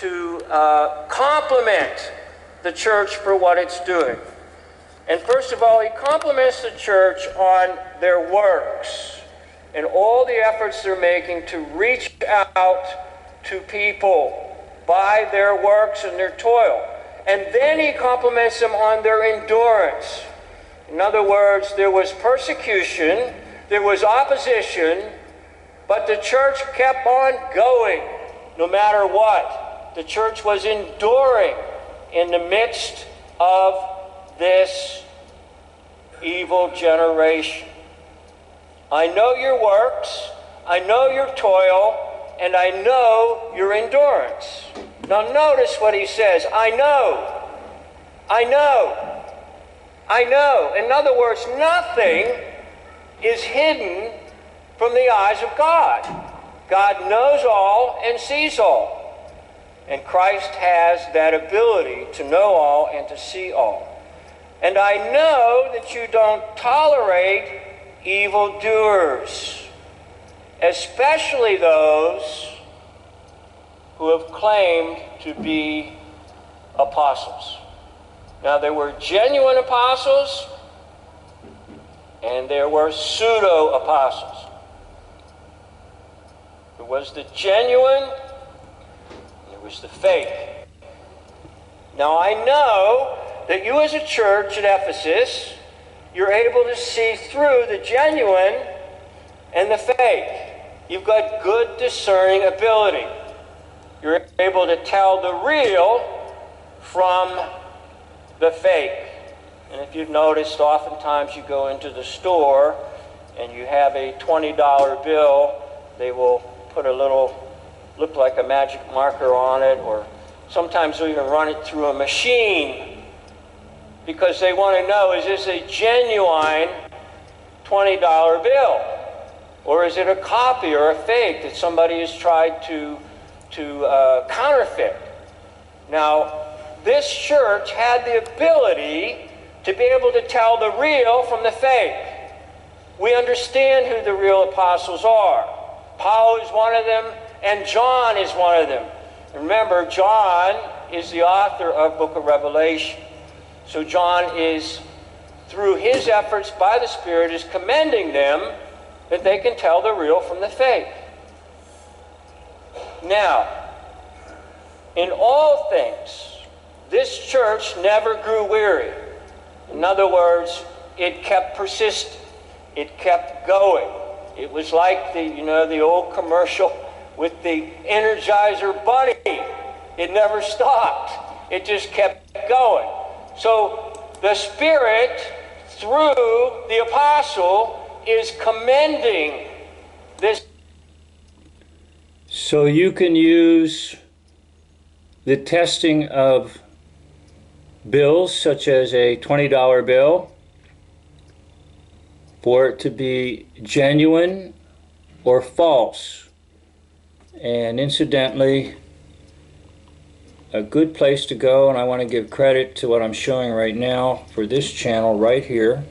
to compliment the church for what it's doing. And first of all, he compliments the church on their works and all the efforts they're making to reach out to people by their works and their toil. And then he compliments them on their endurance. In other words, there was persecution, there was opposition, but the church kept on going no matter what. The church was enduring in the midst of this evil generation. I know your works, I know your toil, and I know your endurance. Now notice what he says, I know, I know, I know. In other words, nothing is hidden from the eyes of God. God knows all and sees all. And Christ has that ability to know all and to see all. And I know that you don't tolerate evildoers, especially those who have claimed to be apostles. Now, there were genuine apostles and there were pseudo-apostles. There was the genuine, and there was the fake. Now, I know that you as a church at Ephesus, you're able to see through the genuine and the fake. You've got good discerning ability. You're able to tell the real from the fake. And if you've noticed, oftentimes you go into the store and you have a $20 bill, they will put a little, look like a magic marker on it, or sometimes they'll even run it through a machine because they want to know, is this a genuine $20 bill? Or is it a copy or a fake that somebody has tried to counterfeit? Now, this church had the ability to be able to tell the real from the fake. We understand who the real apostles are. Paul is one of them, and John is one of them. Remember, John is the author of Book of Revelation. So John is, through his efforts by the Spirit, is commending them that they can tell the real from the fake. Now, in all things, this church never grew weary. In other words, it kept persisting. It kept going. It was like the old commercial with the Energizer Bunny. It never stopped. It just kept going. So the Spirit, through the apostle, is commending this. So you can use the testing of bills, such as a $20 bill, for it to be genuine or false. And incidentally, a good place to go, and I want to give credit to what I'm showing right now for this channel right here.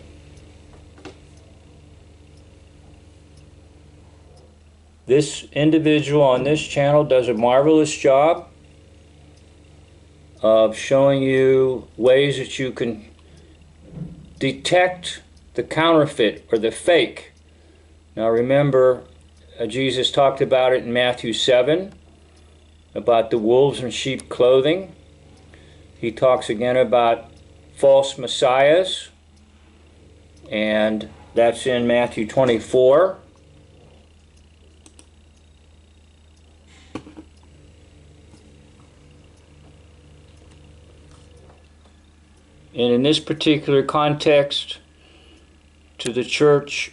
This individual on this channel does a marvelous job of showing you ways that you can detect the counterfeit or the fake. Now remember, Jesus talked about it in Matthew 7, about the wolves in sheep clothing. He talks again about false messiahs, and that's in Matthew 24. And in this particular context, to the church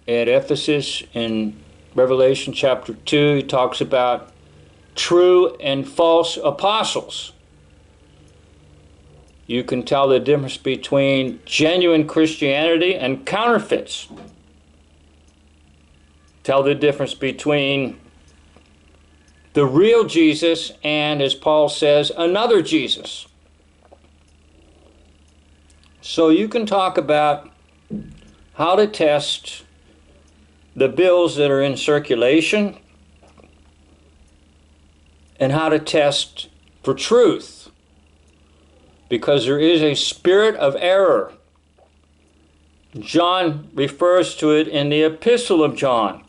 at Ephesus in Revelation chapter 2, he talks about true and false apostles. You can tell the difference between genuine Christianity and counterfeits. Tell the difference between the real Jesus and, as Paul says, another Jesus. So you can talk about how to test the bills that are in circulation and how to test for truth, because there is a spirit of error. John refers to it in the Epistle of John.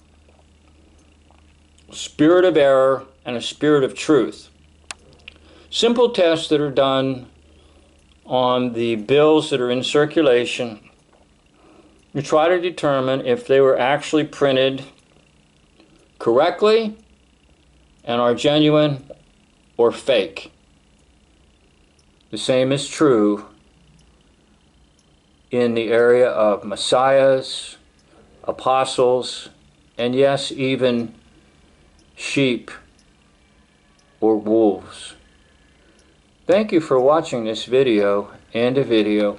Spirit of error and a spirit of truth. Simple tests that are done on the bills that are in circulation. You try to determine if they were actually printed correctly and are genuine or fake. The same is true in the area of messiahs, apostles, and yes, even sheep or wolves. Thank you for watching this video and a video